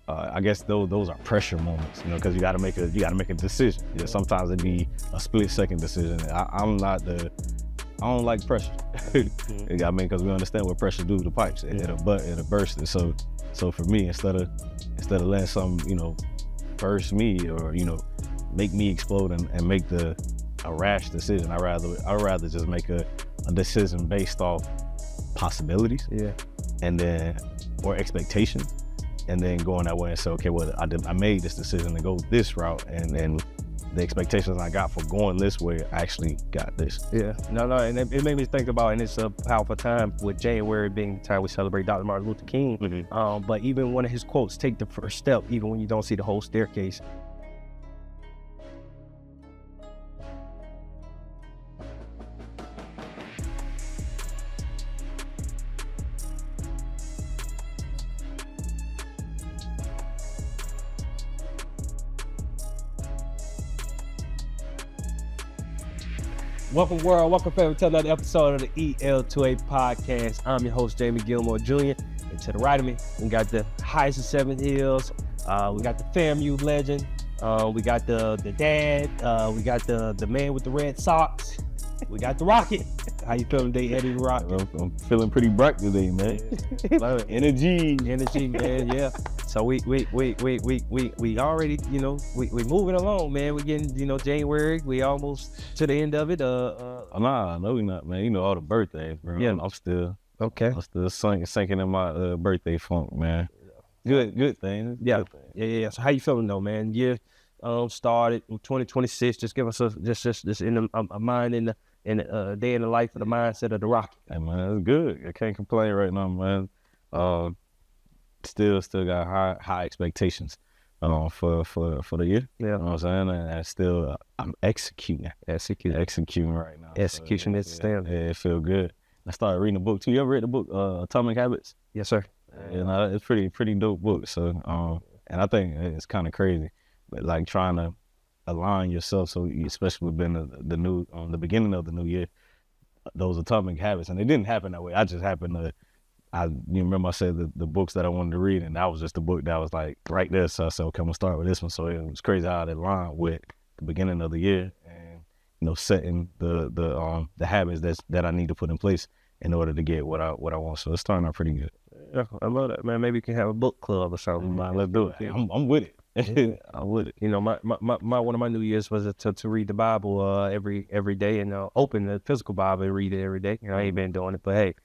I guess those are pressure moments, you know, because you gotta make a decision. Yeah, sometimes it be a split-second decision. I don't like pressure. I mean, because we understand what pressure do to the pipes. It'll burst it. So for me, instead of letting something, you know, burst me or, you know, make me explode and make a rash decision, I'd rather just make a decision based off possibilities. Yeah. And then, or expectations. And then going that way and say, okay, well, I made this decision to go this route, and the expectations I got for going this way, I actually got this. Yeah, no, and it made me think about, and it's a powerful time with January being the time we celebrate Dr. Martin Luther King. Mm-hmm. But even one of his quotes, take the first step, even when you don't see the whole staircase. Welcome world, welcome family to another episode of the EL2A Podcast. I'm your host, Jamie Gilmore Jr. And to the right of me, we got the highest of Seven Hills. We got the FAMU legend. We got the dad. We got the man with the red socks. We got the Rocket. How you feeling today, Eddie Rocket? I'm feeling pretty bright today, man. Energy, man. Yeah. So we already, you know, we moving along, man. We getting, you know, January. We almost to the end of it. Nah, no, we not, man. You know, all the birthdays, bro. Yeah. I'm still sinking in my birthday funk, man. Good thing. Yeah. Good thing. Yeah. So how you feeling though, man? Year started in 2026. Just give us just in a mind in a day in the life of the mindset of the Rocket. Hey, man, it's good. I can't complain right now, man. Still got high expectations for the year. Yeah. You know what I'm saying? And still I'm executing right now. Execution So, is the standard. Yeah, it feel good. I started reading a book too. You ever read the book Atomic Habits? Yes, sir. And it's pretty dope book. So and I think it's kind of crazy, but like trying to align yourself. So especially within the beginning of the new year, those atomic habits, and it didn't happen that way. I just happened to. You remember I said the books that I wanted to read, and that was just the book that was like right there. So I said, okay, I'm gonna start with this one. So it was crazy how it aligned with the beginning of the year, and you know, setting the habits that I need to put in place in order to get what I want. So it's starting out pretty good. Yeah, I love that, man. Maybe you can have a book club or something. Man, let's do it. I'm with it. I'm with it. You know, my one of my New Year's was to read the Bible every day and open the physical Bible and read it every day. You know, I ain't been doing it, but hey,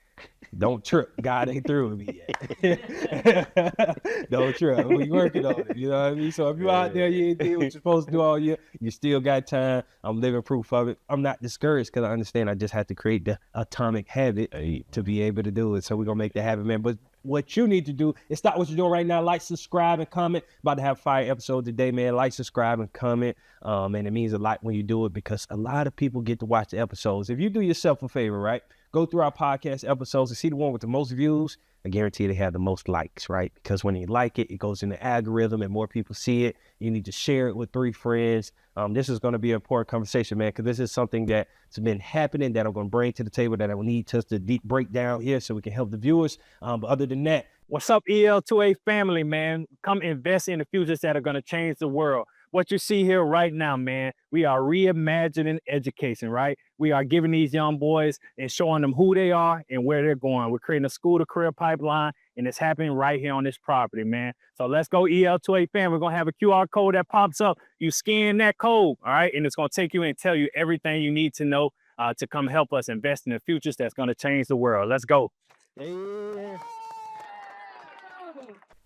don't trip. God ain't through with me yet. Don't trip. We working on it. You know what I mean? So if you're out there, you ain't doing what you're supposed to do all year, you still got time. I'm living proof of it. I'm not discouraged because I understand I just had to create the atomic habit to be able to do it. So we're going to make that happen, man. But what you need to do is stop what you're doing right now. Like, subscribe, and comment. About to have a fire episode today, man. Like, subscribe, and comment. And it means a lot when you do it because a lot of people get to watch the episodes. If you do yourself a favor, right? Go through our podcast episodes and see the one with the most views. I guarantee they have the most likes, right? Because when you like it, it goes in the algorithm and more people see it. You need to share it with 3 friends. This is going to be an important conversation, man, because this is something that's been happening that I'm going to bring to the table that I will need us to break down here so we can help the viewers. But other than that, what's up, EL2A family, man? Come invest in the futures that are going to change the world. What you see here right now, man, we are reimagining education, right? We are giving these young boys and showing them who they are and where they're going. We're creating a school-to-career pipeline, and it's happening right here on this property, man. So let's go, EL2A fam. We're going to have a QR code that pops up. You scan that code, all right? And it's going to take you and tell you everything you need to know to come help us invest in the futures that's going to change the world. Let's go. yeah.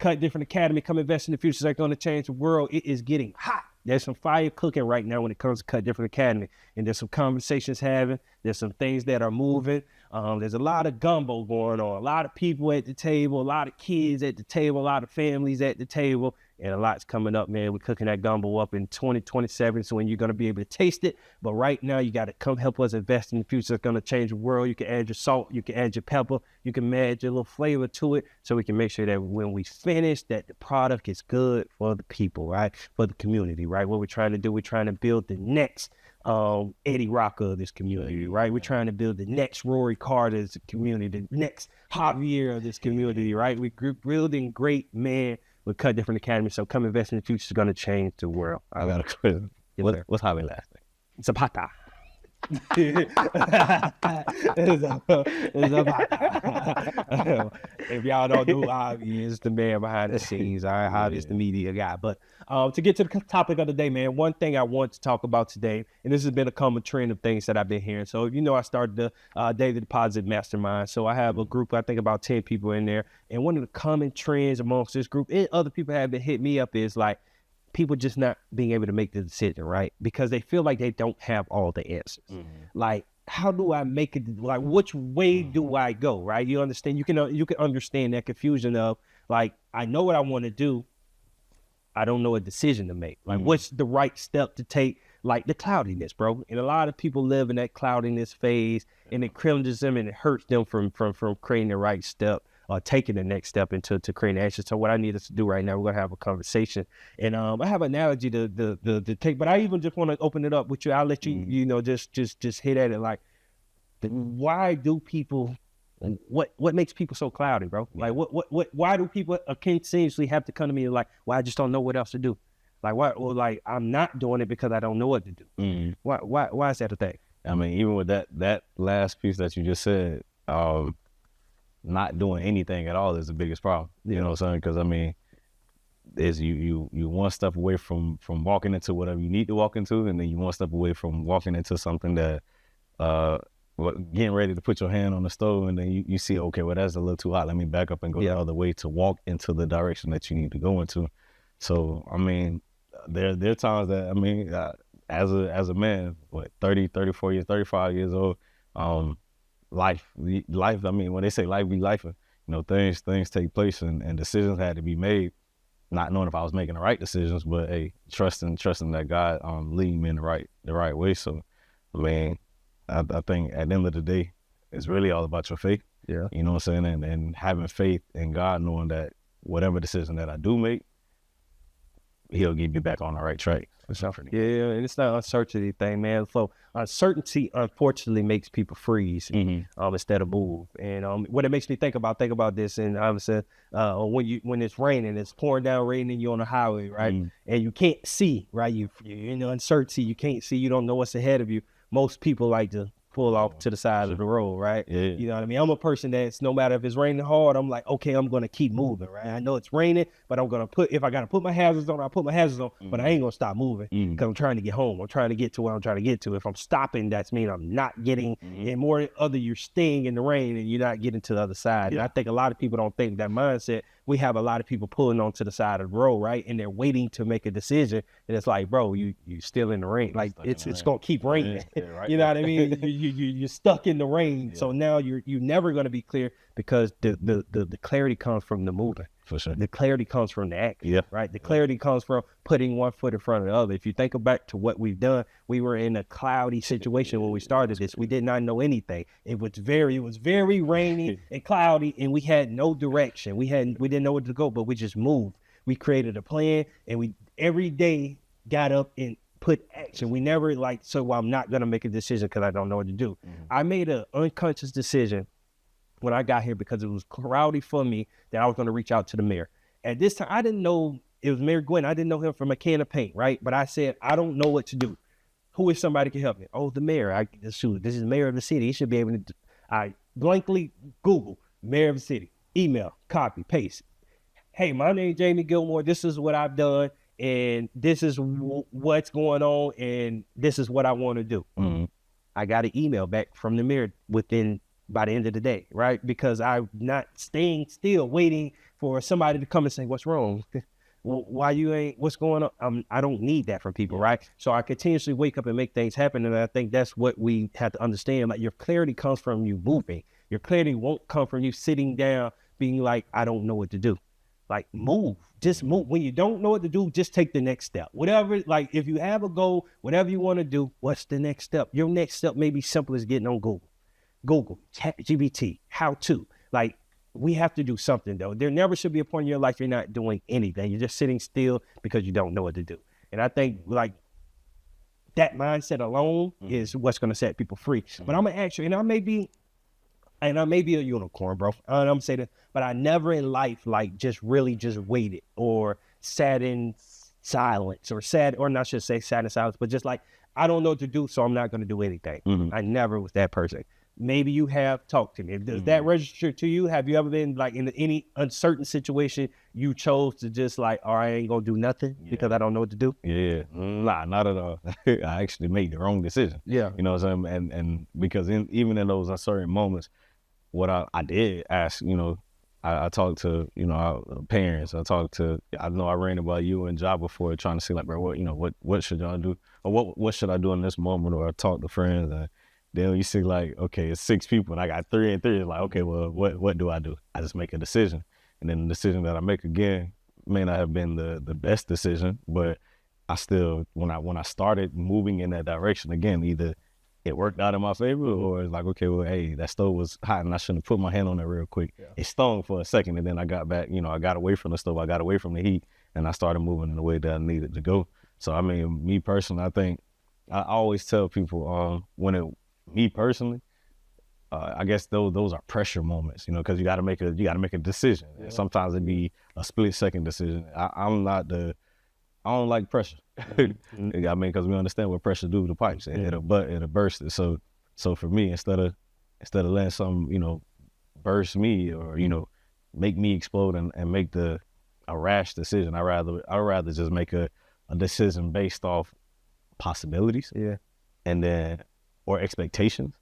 Cut Different Academy, come invest in the futures that are going to change the world. It is getting hot. There's some fire cooking right now when it comes to Cut Different Academy. And there's some conversations having. There's some things that are moving. There's a lot of gumbo going on. A lot of people at the table, a lot of kids at the table, a lot of families at the table. And a lot's coming up, man. We're cooking that gumbo up in 2027. So when you're going to be able to taste it. But right now, you got to come help us invest in the future that's going to change the world. You can add your salt. You can add your pepper. You can add your little flavor to it. So we can make sure that when we finish, that the product is good for the people, right? For the community, right? What we're trying to do, we're trying to build the next Eddie Rocker of this community, right? We're trying to build the next Rory Carter of this community, the next Javier of this community, right? We're building great men with Cut Different Academy. So come invest in the future is going to change the world. I got a question. What's hobby lasting? Zapata. It's if y'all don't know, Javi is the man behind the scenes. All right, Javi is the media guy. But to get to the topic of the day, man, one thing I want to talk about today, and this has been a common trend of things that I've been hearing. So, I started the Daily Deposit Mastermind. So I have a group, I think about 10 people in there. And one of the common trends amongst this group, and other people have been hit me up, is like, people just not being able to make the decision, right? Because they feel like they don't have all the answers. Like, how do I make it? Like, which way do I go, right? You understand? You can understand that confusion of, like, I know what I want to do. I don't know a decision to make. Like, what's the right step to take? Like the cloudiness, bro. And a lot of people live in that cloudiness phase, and it challenges them and it hurts them from creating the right step. Taking the next step into creating action. So what I need us to do right now, we're gonna have a conversation, and I have an analogy to take, but I even just want to open it up with you. I'll let you, just hit at it. Like, why do people? What makes people so cloudy, bro? Like, why do people continuously have to come to me like, well, I just don't know what else to do. Like, why? Well, like, I'm not doing it because I don't know what to do. Why is that a thing? I mean, even with that last piece that you just said, not doing anything at all is the biggest problem. You know what I'm saying? Because I mean, is you one step away from walking into whatever you need to walk into, and then you one step away from walking into something that getting ready to put your hand on the stove, and then you see, okay, well, that's a little too hot. Let me back up and go the other way to walk into the direction that you need to go into. So I mean, there are times that, I mean, as a man, 30, 34 years, 35 years old, life. I mean, when they say life be life, things take place and decisions had to be made, not knowing if I was making the right decisions, but hey, trusting that God leading me in the right way. So, I mean, I think at the end of the day, it's really all about your faith. Yeah. You know what I'm saying? And having faith in God, knowing that whatever decision that I do make, He'll get me back on the right track. Yeah, and it's not an uncertainty thing, man. So uncertainty, unfortunately, makes people freeze instead of move. And what it makes me think about this, and obviously, when it's raining, it's pouring down rain, and you're on the highway, right? And you can't see, right? You're in the uncertainty. You can't see. You don't know what's ahead of you. Most people like to pull off to the side of the road, right? Yeah. You know what I mean? I'm a person that's, no matter if it's raining hard, I'm like, okay, I'm gonna keep moving, right? I know it's raining, but I'm gonna if I gotta put my hazards on, I'll put my hazards on, but I ain't gonna stop moving because I'm trying to get home. I'm trying to get to where I'm trying to get to. If I'm stopping, that's mean I'm not getting, and more other, you're staying in the rain and you're not getting to the other side. And I think a lot of people don't think that mindset. We have a lot of people pulling onto the side of the road, right? And they're waiting to make a decision. And it's like, bro, you still in the rain. Like, it's going to keep raining. Right. You know what I mean? You're stuck in the rain. Yeah. So now you're never going to be clear, because the clarity comes from the movement. For sure. The clarity comes from the action, right? The Yeah. clarity comes from putting one foot in front of the other. If you think back to what we've done, we were in a cloudy situation when we started this. We did not know anything. It was very rainy and cloudy, and we had no direction. We didn't know where to go, but we just moved. We created a plan, and we every day got up and put action. We never I'm not gonna make a decision because I don't know what to do. I made an unconscious decision when I got here, because it was cloudy for me, that I was going to reach out to the mayor. At this time, I didn't know it was Mayor Gwen. I didn't know him from a can of paint, right? But I said, I don't know what to do. Who is somebody can help me? Oh, the mayor. This is the mayor of the city. He should be able to. I blankly Google mayor of the city, email, copy, paste. Hey, my name is Jamie Gilmore. This is what I've done, and this is what's going on, and this is what I want to do. I got an email back from the mayor by the end of the day, right? Because I'm not staying still waiting for somebody to come and say, what's wrong? Why you ain't, what's going on? I don't need that from people, right? So I continuously wake up and make things happen. And I think that's what we have to understand. Like, your clarity comes from you moving. Your clarity won't come from you sitting down being like, I don't know what to do. Like, move, just move. When you don't know what to do, just take the next step. Whatever, like, if you have a goal, whatever you want to do, what's the next step? Your next step may be simple as getting on Google, ChatGPT, how to. Like, we have to do something, though. There never should be a point in your life you're not doing anything. You're just sitting still because you don't know what to do. And I think, like, that mindset alone is what's going to set people free. But I'm going to ask you, and I may be and I may be a unicorn, bro. I'm saying that, but I never in life like just really just waited or sat in silence or not should say sat in silence, but just like I don't know what to do, so I'm not going to do anything. I never was that person. Maybe you have talked to me. Does that register to you? Have you ever been like in any uncertain situation you chose to just like, all right, I ain't gonna do nothing because I don't know what to do? Yeah, nah, not at all. I actually made the wrong decision. Yeah. You know what I'm saying? And because even in those uncertain moments, what I did ask, you know, I talked to, you know, our parents. I know I ran about you and Job before trying to see like, bro, what should y'all do? Or what should I do in this moment? Or I talk to friends and then you see like, okay, it's 6 people and I got 3 and 3. It's like, okay, well, what do? I just make a decision. And then the decision that I make again may not have been the best decision, but I still, when I started moving in that direction again, either it worked out in my favor or it's like, okay, well, hey, that stove was hot and I shouldn't have put my hand on it real quick. Yeah. It stung for a second and then I got back, you know, I got away from the stove, I got away from the heat and I started moving in the way that I needed to go. So, I mean, me personally, I think I always tell people me personally, I guess those are pressure moments, you know, because you got to make a decision. Yeah. Sometimes it be a split second decision. I don't like pressure. I mean, because we understand what pressure do to the pipes. It'll burst it. So for me, instead of letting something, you know, burst me or, you know, make me explode and make a rash decision, I rather just make a decision based off possibilities. Yeah. And then or expectations,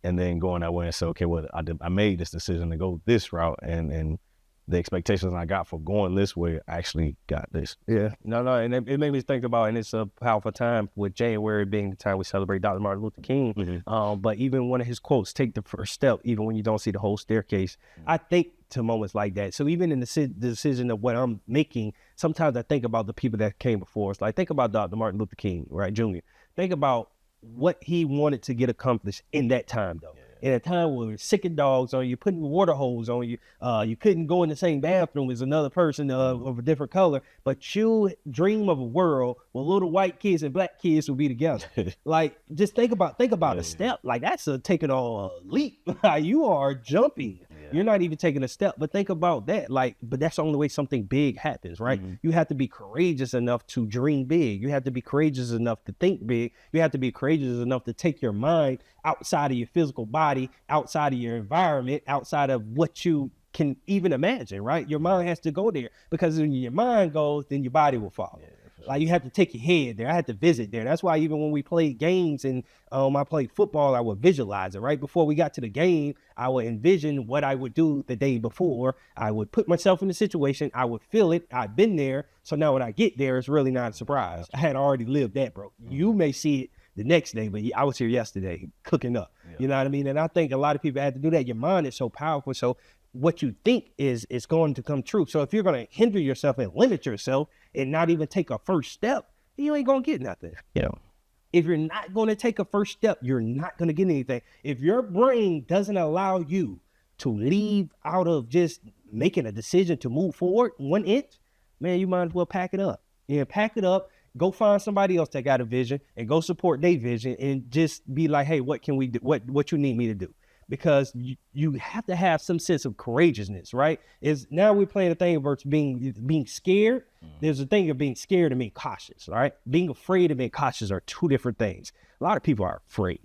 and then going that way and say, okay, well, I made this decision to go this route, and the expectations I got for going this way, I actually got this. Yeah, no, and it made me think about, and it's a powerful time with January being the time we celebrate Dr. Martin Luther King. Mm-hmm. But even one of his quotes, take the first step, even when you don't see the whole staircase. Mm-hmm. I think to moments like that. So even in the decision of what I'm making, sometimes I think about the people that came before us. Like think about Dr. Martin Luther King, right, Jr. Think about what he wanted to get accomplished in that time, though. In a time where sicking dogs on you, putting water hose on you, you couldn't go in the same bathroom as another person of a different color, but you dream of a world where little white kids and black kids will be together. Like, just think about a step. Like, that's taking a leap. You are jumping. You're not even taking a step, but think about that. Like, but that's the only way something big happens, right? Mm-hmm. You have to be courageous enough to dream big. You have to be courageous enough to think big. You have to be courageous enough to take your mind outside of your physical body, outside of your environment, outside of what you can even imagine, right? Your mind has to go there, because when your mind goes, then your body will follow. Yeah. Like, you have to take your head there. I had to visit there. That's why even when we played games and I played football, I would visualize it. Right before we got to the game, I would envision what I would do the day before. I would put myself in the situation. I would feel it. I've been there. So now when I get there, it's really not a surprise. I had already lived that, bro. You may see it the next day, but I was here yesterday cooking up. Yeah. You know what I mean? And I think a lot of people have to do that. Your mind is so powerful. So what you think is going to come true. So if you're going to hinder yourself and limit yourself and not even take a first step, you ain't going to get nothing. You know, if you're not going to take a first step, you're not going to get anything. If your brain doesn't allow you to leave out of just making a decision to move forward 1 inch, man, you might as well pack it up. Yeah, pack it up. Go find somebody else that got a vision and go support their vision and just be like, hey, what can we do? What you need me to do? Because you have to have some sense of courageousness, right? Now we're playing a thing versus being scared. Mm-hmm. There's a thing of being scared and being cautious, right? Being afraid and being cautious are two different things. A lot of people are afraid,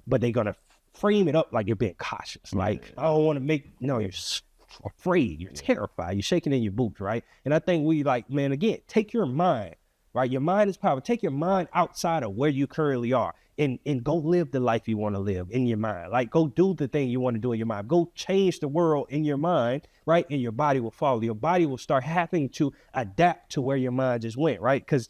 but they're going to frame it up like you're being cautious. Like, I don't want to you're afraid, you're terrified, you're shaking in your boots, right? And I think we man, again, take your mind, right? Your mind is power. Take your mind outside of where you currently are. And go live the life you want to live in your mind. Like, go do the thing you want to do in your mind. Go change the world in your mind, right? And your body will follow. Your body will start having to adapt to where your mind just went, right? Because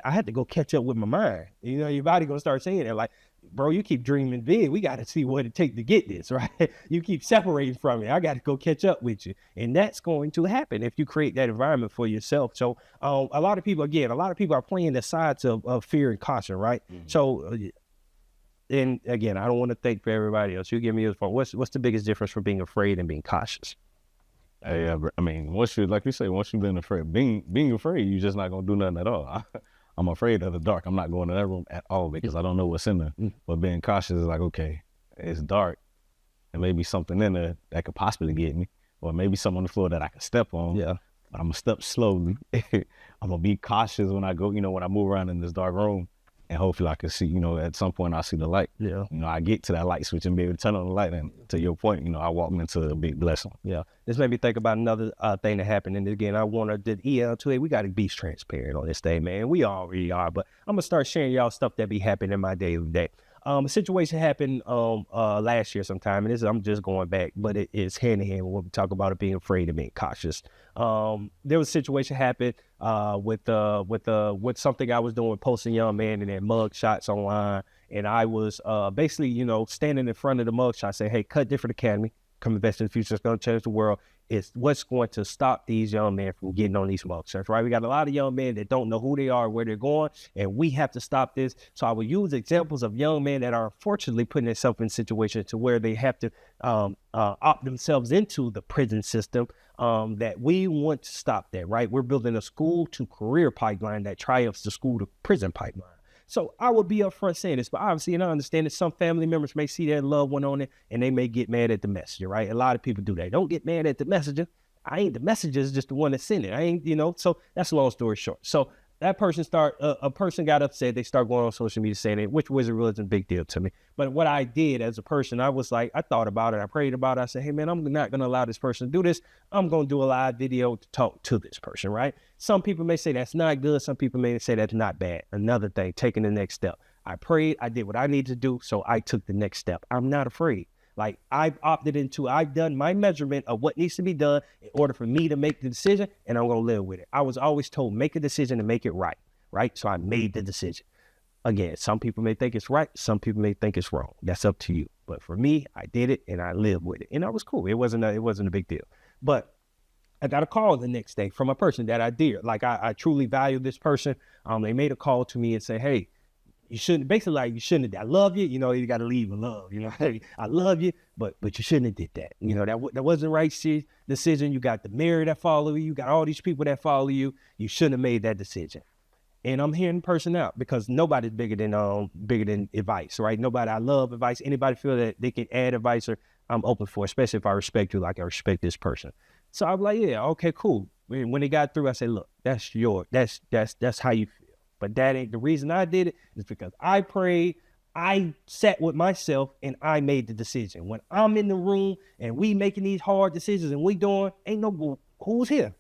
I had to go catch up with my mind. You know, your body gonna start saying that, like, bro, you keep dreaming big. We got to see what it takes to get this, right? You keep separating from it. I got to go catch up with you. And that's going to happen if you create that environment for yourself. So a lot of people are playing the sides of fear and caution, right? Mm-hmm. So, and again, I don't want to think for everybody else. You give me what's the biggest difference from being afraid and being cautious? Hey, I mean, once you've been afraid, being afraid, you're just not going to do nothing at all. I'm afraid of the dark. I'm not going to that room at all because I don't know what's in there. But being cautious is like, okay, it's dark. and maybe something in there that could possibly get me, or maybe something on the floor that I could step on. Yeah. But I'm gonna step slowly. I'm gonna be cautious when I go, when I move around in this dark room, and hopefully I can see, at some point I see the light. Yeah. I get to that light switch and be able to turn on the light, and to your point, I walk into a big blessing. Yeah. This made me think about another thing that happened. And again, I want to, the EL2A, we got to be transparent on this thing, man. We already are, but I'm going to start sharing y'all stuff that be happening in my daily day. A situation happened last year sometime, and I'm just going back, but it's hand in hand when we talk about it being afraid and being cautious. There was a situation happened with something I was doing, posting young man and then mug shots online, and I was basically, standing in front of the mug shot saying, hey, Cut Different Academy, come invest in the future, it's going to change the world. It's what's going to stop these young men from getting on these mug shots, right? We got a lot of young men that don't know who they are, where they're going, and we have to stop this. So I will use examples of young men that are unfortunately putting themselves in situations to where they have to opt themselves into the prison system, that we want to stop that, right? We're building a school to career pipeline that triumphs the school to prison pipeline. So I would be upfront saying this, but obviously, and I understand that some family members may see their loved one on it and they may get mad at the messenger, right? A lot of people do that. Don't get mad at the messenger. I ain't the messenger, it's just the one that sent it. I ain't, so that's a long story short. So that person a person got upset. They start going on social media saying it, which wasn't really a big deal to me. But what I did as a person, I was like, I thought about it. I prayed about it. I said, hey man, I'm not going to allow this person to do this. I'm going to do a live video to talk to this person, right? Some people may say that's not good. Some people may say that's not bad. Another thing, taking the next step. I prayed. I did what I needed to do. So I took the next step. I'm not afraid. Like I've done my measurement of what needs to be done in order for me to make the decision, and I'm going to live with it. I was always told, make a decision and make it right, right? So I made the decision. Again, some people may think it's right. Some people may think it's wrong. That's up to you. But for me, I did it and I lived with it. And that was cool. It wasn't a big deal. But I got a call the next day from a person that I did. Like I truly value this person. They made a call to me and say, hey, you shouldn't have, I love you, you got to leave with love, hey, I love you, but you shouldn't have did that. That wasn't the right decision. You got the mayor that follow you. You got all these people that follow you. You shouldn't have made that decision. And I'm hearing the person out because nobody's bigger than advice, right? Nobody, I love advice. Anybody feel that they can add advice, or I'm open for, especially if I respect you like I respect this person. So I'm like, yeah, okay, cool. When they got through, I said, look, that's how you feel. But that ain't the reason I did it. It's because I prayed, I sat with myself, and I made the decision. When I'm in the room and we making these hard decisions and we doing, ain't no who's here.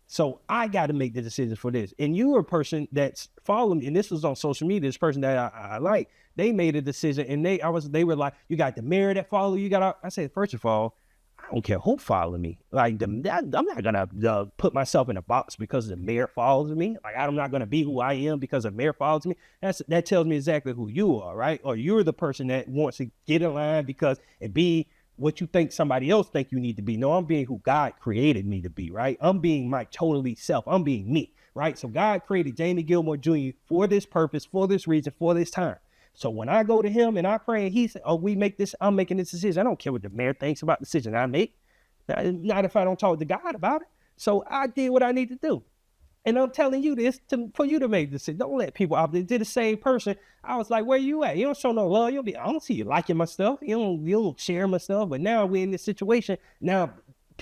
So I got to make the decision for this. And you are a person that's following me, and this was on social media, this person that I like, they made a decision, and they were like, you got the mayor that follow you. I said, first of all, I don't care who follows me. Like, I'm not going to put myself in a box because the mayor follows me. Like, I'm not going to be who I am because the mayor follows me. That tells me exactly who you are, right? Or you're the person that wants to get in line because it be what you think somebody else think you need to be. No, I'm being who God created me to be, right? I'm being my totally self. I'm being me, right? So God created Jamie Gilmore Jr. for this purpose, for this reason, for this time. So when I go to him and I pray and he said, oh, I'm making this decision. I don't care what the mayor thinks about the decision I make. Not if I don't talk to God about it. So I did what I need to do. And I'm telling you this for you to make the decision. Don't let people out there. Did the same person. I was like, where you at? You don't show no love. I don't see you liking my stuff. You don't share my stuff. But now we're in this situation. Now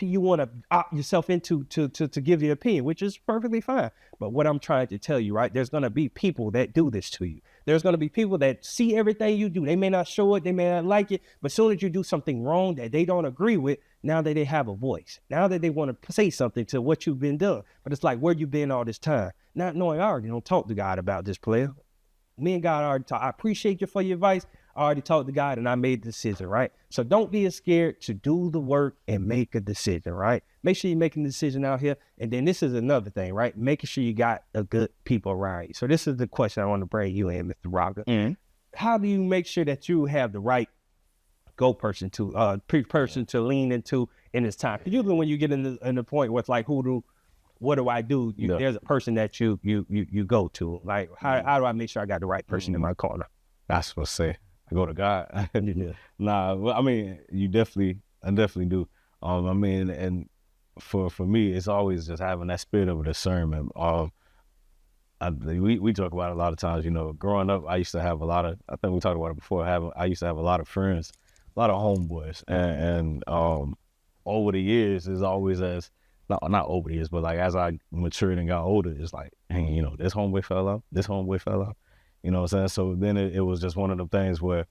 you want to opt yourself into to give your opinion, which is perfectly fine. But what I'm trying to tell you, right, there's going to be people that do this to you. There's going to be people that see everything you do. They may not show it. They may not like it. But as soon as you do something wrong that they don't agree with, now that they have a voice, now that they want to say something to what you've been doing. But it's like, where you been all this time? Not knowing I already don't talk to God about this, player. Me and God already talk. I appreciate you for your advice. I already talked to God and I made the decision, right? So don't be scared to do the work and make a decision, right? Make sure you're making a decision out here. And then this is another thing, right? Making sure you got a good people around you. So this is the question I want to bring you in, Mr. Rocker. Mm-hmm. How do you make sure that you have the right person to lean into in this time? Because usually when you get in the point where it's like, what do I do? There's a person that you go to. Like, how do I make sure I got the right person in my corner? That's what I say. I go to God. Nah, well, I mean, I definitely do. I mean, and for me, it's always just having that spirit of discernment. We talk about it a lot of times, growing up, I used to have I think we talked about it before, I used to have a lot of friends homeboys, and over the years, is always as not over the years, but like as I matured and got older, it's like, hey, you know, this homeboy fell out, this homeboy fell out, you know what I'm saying? So then it was just one of the things where,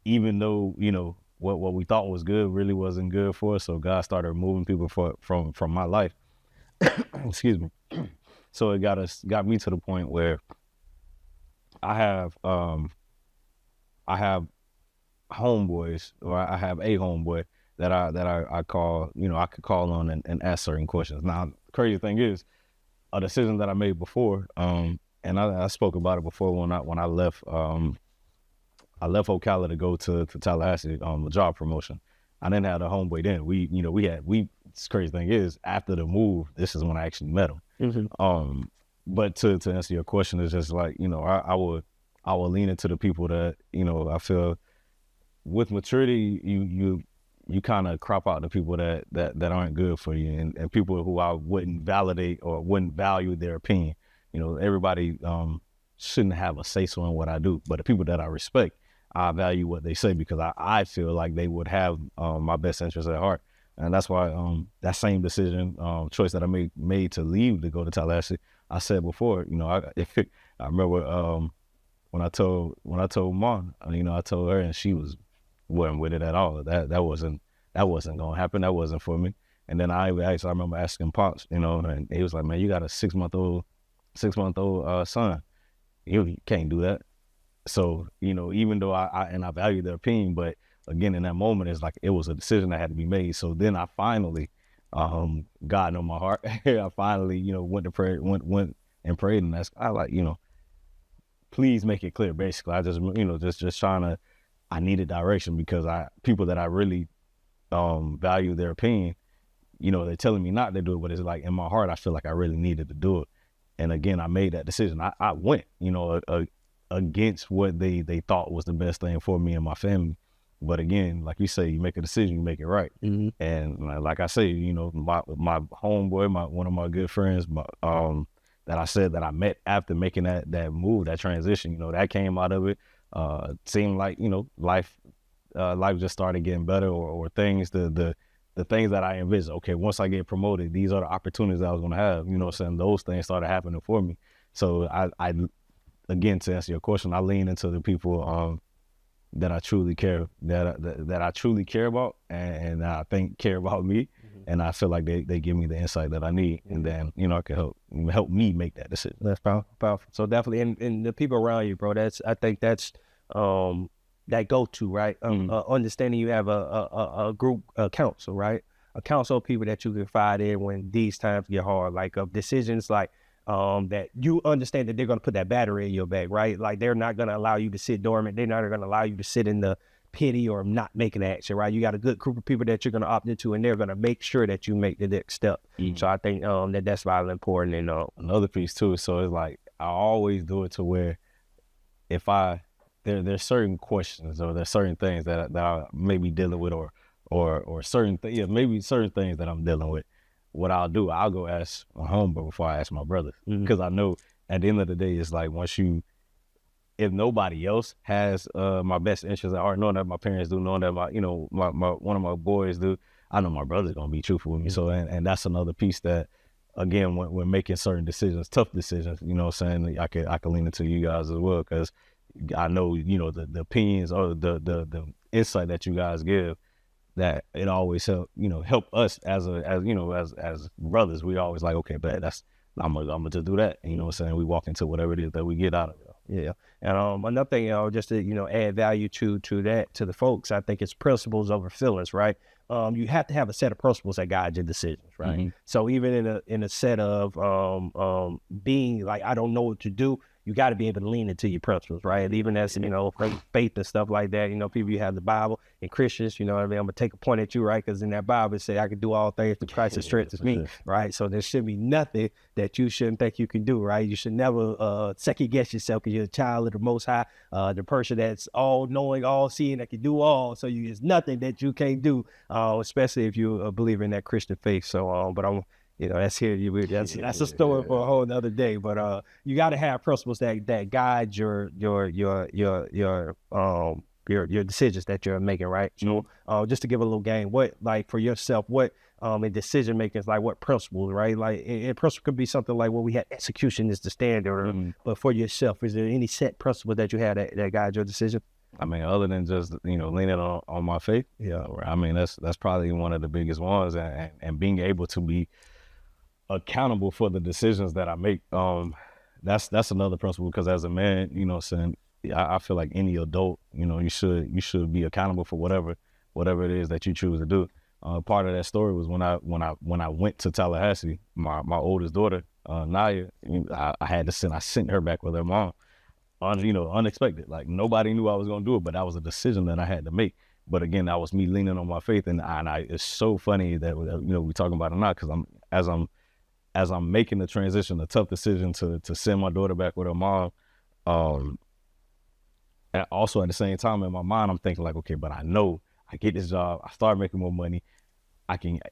even though, you know, what we thought was good really wasn't good for us, so God started removing people from my life. Excuse me. So it got me to the point where I have homeboys, or I have a homeboy that I call, you know, I could call on and ask certain questions. Now, the crazy thing is, a decision that I made before, and I spoke about it before when I left Ocala to go to Tallahassee on the job promotion. I didn't have a homeboy then. This crazy thing is, after the move, this is when I actually met him. Mm-hmm. But to answer your question, it's just like, you know, I would lean into the people that, you know, I feel with maturity, you kind of crop out the people that aren't good for you, and people who I wouldn't validate or wouldn't value their opinion. You know, everybody shouldn't have a say-so in what I do, but the people that I respect, I value what they say, because I feel like they would have my best interests at heart. And that's why that same choice that I made to leave to go to Tallahassee, I said before, you know, I remember when I told Mom, you know, I told her, and she wasn't with it at all. That wasn't gonna happen. That wasn't for me. And then I remember asking Pops, you know, and he was like, man, you got a 6-month-old son. You can't do that. So, you know, even though I value their opinion, but again, in that moment, it's like, it was a decision that had to be made. So then I finally, God know my heart, I finally, you know, went and prayed and asked, I like, you know, please make it clear. Basically, I just, you know, just trying to, I needed direction, because people that I really value their opinion, you know, they're telling me not to do it, but it's like, in my heart, I feel like I really needed to do it. And again, I made that decision. I went, you know, against what they thought was the best thing for me and my family. But again, like you say, you make a decision, you make it right. Mm-hmm. And like I say, you know, my homeboy, one of my good friends, that I said that I met after making that move, that transition, you know, that came out of it. Seemed like, you know, life just started getting better, or things, the things that I envisioned. Okay, once I get promoted, these are the opportunities I was going to have, you know what I'm saying? Those things started happening for me. So I again, to answer your question, I lean into the people that I truly care, that I truly care about, and I think care about me. Mm-hmm. And I feel like they give me the insight that I need, and then, you know, I can help me make that decision. That's powerful. So definitely, and the people around you, bro, I think that's that go-to, right? Understanding you have a group, council, right? A council of people that you can confide in when these times get hard, like of decisions, like that you understand that they're going to put that battery in your back, right? Like, they're not going to allow you to sit dormant. They're not going to allow you to sit in the pity or not making action, right? You got a good group of people that you're going to opt into, and they're going to make sure that you make the next step. So I think that's vitally important. And another piece too, so it's like, I always do it to where, if there's certain questions, or there's certain things that I may be dealing with, or certain maybe certain things that I'm dealing with, what I'll do, I'll go ask my homeboy before I ask my brother, because I know at the end of the day, it's like, if nobody else has my best interests at heart, knowing that my parents do, knowing that my one of my boys do, I know my brother's gonna be truthful with me. So and that's another piece that, again, when we're making certain decisions, tough decisions, you know what I'm saying, I can lean into you guys as well, because I know, you know, the opinions or the insight that you guys give, that it always help us as brothers. We always like, okay, but I'm gonna just do that, and, you know what I'm saying, we walk into whatever it is that we get out of it. Yeah. And another thing, just to, add value to the folks, I think it's principles over feelings, right? You have to have a set of principles that guide your decisions, right? Mm-hmm. So even in a set of being like, I don't know what to do, you got to be able to lean into your principles, right? And even as, faith and stuff like that, people, you have the Bible and Christians, you know what I mean? I'm going to take a point at you, right? Because in that Bible, it say, I can do all things through Christ that strengthens me, right? So there should be nothing that you shouldn't think you can do, right? You should never second guess yourself, because you're a child of the Most High, the person that's all knowing, all seeing, that can do all. So there's nothing that you can't do, especially if you a believer in that Christian faith. So, but I'm, that's that's a story for a whole nother day. But you got to have principles that guide your your decisions that you're making, right? So just to give a little game, what, like, for yourself, what in decision making is like, what principles, right? Like, and principle could be something like, well, we had execution is the standard, but for yourself, is there any set principle that you had that guide your decision? I mean, other than just, leaning on my faith. Yeah. I mean, that's probably one of the biggest ones, and being able to be accountable for the decisions that I make. That's another principle, because as a man, saying, I feel like any adult, you should be accountable for whatever it is that you choose to do. Part of that story was when I went to Tallahassee, my oldest daughter, Naya, I sent her back with her mom, unexpected. Like, nobody knew I was gonna do it, but that was a decision that I had to make. But again, that was me leaning on my faith, and it's so funny that we talking about it now, because as I'm making the transition, a tough decision to send my daughter back with her mom. And also at the same time, in my mind, I'm thinking like, okay, but I know I get this job, I start making more money,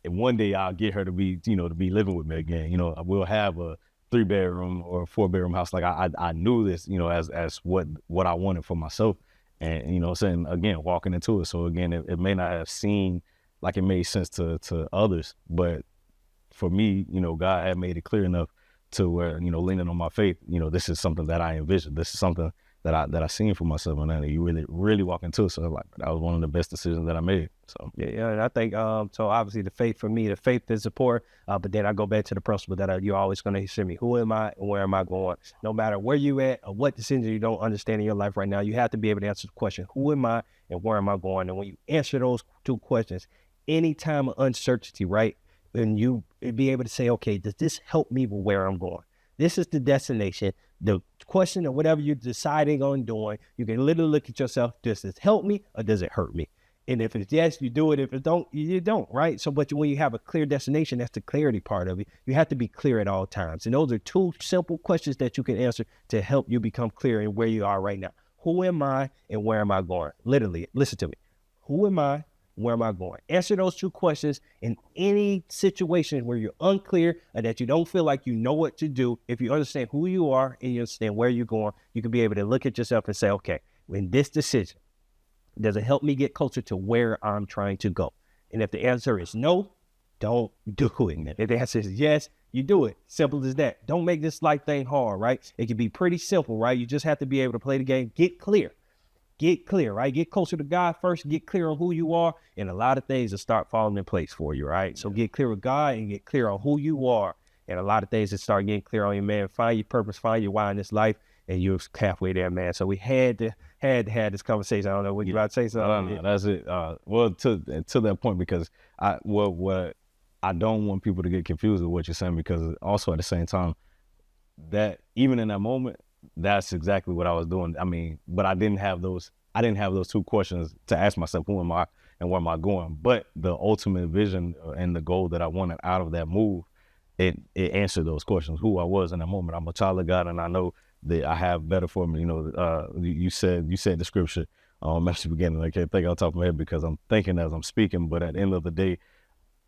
one day I'll get her to be living with me again. I will have a 3-bedroom or a 4-bedroom house. Like, I knew this, as what I wanted for myself. And, saying, again, walking into it. So again, it may not have seemed like it made sense to others, but for me, God had made it clear enough to where, leaning on my faith, this is something that I envisioned. This is something that I seen for myself, and then you really walk into it. So like, that was one of the best decisions that I made. So yeah, and I think so obviously the faith for me, the faith is support, but then I go back to the principle that you're always going to send me. Who am I and where am I going? No matter where you at or what decision you don't understand in your life right now, you have to be able to answer the question, who am I and where am I going? And when you answer those two questions, any time of uncertainty, right, then you be able to say, okay, does this help me with where I'm going? This is the destination. The question or whatever you're deciding on doing, you can literally look at yourself, does this help me or does it hurt me? And if it's yes, you do it. If it don't, you don't, right? So, but when you have a clear destination, that's the clarity part of it. You have to be clear at all times. And those are two simple questions that you can answer to help you become clear in where you are right now. Who am I and where am I going? Literally, listen to me. Who am I? Where am I going? Answer those two questions in any situation where you're unclear and that you don't feel like you know what to do. If you understand who you are and you understand where you're going, you can be able to look at yourself and say, okay, in this decision, does it help me get closer to where I'm trying to go? And if the answer is no, don't do it. If the answer is yes, you do it. Simple as that. Don't make this life thing hard, right? It can be pretty simple, right? You just have to be able to play the game, get clear. Get clear, right? Get closer to God first, get clear on who you are, and a lot of things will start falling in place for you, right? So get clear with God and get clear on who you are, and a lot of things will start getting clear on you, man. Find your purpose, find your why in this life, and you're halfway there, man. So we had to have this conversation. I don't know, what you about to say something? No, that's it. Well, to that point, because what I don't want people to get confused with what you're saying, because also at the same time, that even in that moment, that's exactly what I was doing. I mean, but I didn't have those two questions to ask myself, who am I and where am I going? But the ultimate vision and the goal that I wanted out of that move, it answered those questions, who I was in that moment. I'm a child of God, and I know that I have better for me. You said the scripture at the beginning. I can't think off the top of my head because I'm thinking as I'm speaking, but at the end of the day,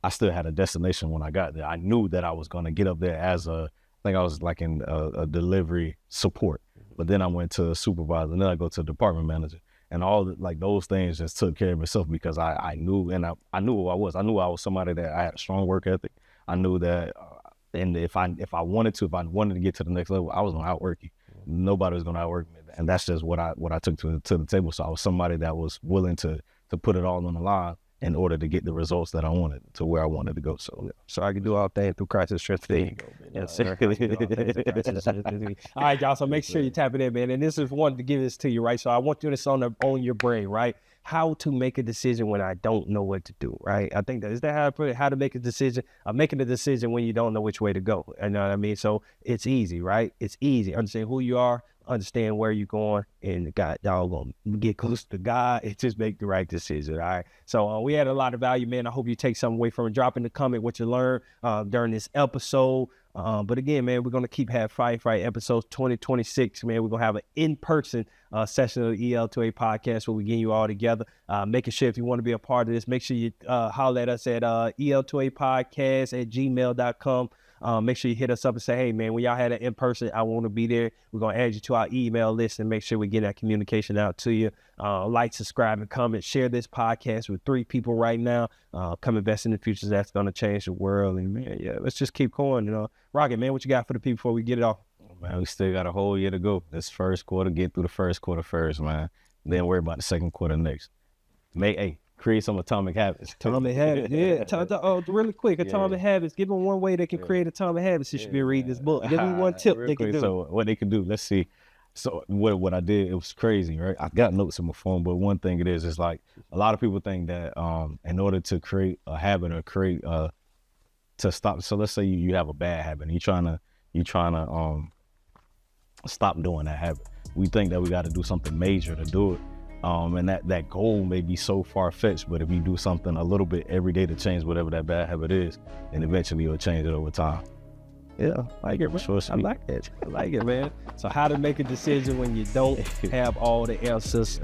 I still had a destination when I got there. I knew that I was going to get up there as I think I was like in a delivery support, but then I went to a supervisor, and then I go to a department manager, and all like those things just took care of itself, because I knew, and I knew who I was. I knew I was somebody that I had a strong work ethic. I knew that, and if I wanted to get to the next level, I was gonna outwork you. Nobody was gonna outwork me, and that's just what I took to the table. So I was somebody that was willing to put it all on the line in order to get the results that I wanted to where I wanted to go. So I can do all things through Christ's strength. There you go, man. Yes, sir. All right, y'all. So make sure you tap it in, man. And this is one to give this to you, right? So I want you to on your brain, right? How to make a decision when I don't know what to do, right? I think is that how I put it? How to make a decision? I'm making a decision when you don't know which way to go. You know what I mean? So it's easy, right? It's easy. Understand who you are, understand where you're going, and God, y'all gonna get close to God and just make the right decision. All right. So we had a lot of value, man. I hope you take something away from it. Drop in the comment what you learned during this episode. But again, man, we're gonna keep having Firefight episodes 2026. Man, we're gonna have an in-person session of the EL2A Podcast where we get you all together. Making sure if you want to be a part of this, make sure you holler at us at EL2A Podcast at gmail.com. make sure you hit us up and say, hey, man, when y'all had it in person, I want to be there. We're going to add you to our email list and make sure we get that communication out to you. Like, subscribe, and comment. Share this podcast with 3 people right now. Come invest in the future. That's going to change the world. And, man, yeah, let's just keep going. Rocket, man, what you got for the people before we get it off? Man, we still got a whole year to go. This first quarter, get through the first quarter first, man. Then worry about the second quarter next. Create some atomic habits. Atomic habits, yeah. Really quick, atomic habits. Give them one way they can create atomic habits. You should be reading this book. Give them one tip they can do. So what they can do, let's see. So what I did, it was crazy, right? I got notes on my phone, but one thing it is like a lot of people think that in order to create a habit or create to stop. So let's say you have a bad habit and you're trying to stop doing that habit. We think that we got to do something major to do it. And that goal may be so far-fetched, but if you do something a little bit every day to change whatever that bad habit is, then eventually you'll change it over time. Yeah, I like it, man. I like that. I like it, man. So how to make a decision when you don't have all the answers.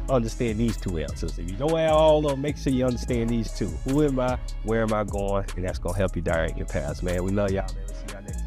Understand these 2 answers. If you don't have all of them, make sure you understand these 2. Who am I? Where am I going? And that's going to help you direct your path, man. We love y'all, man. We'll see y'all next time.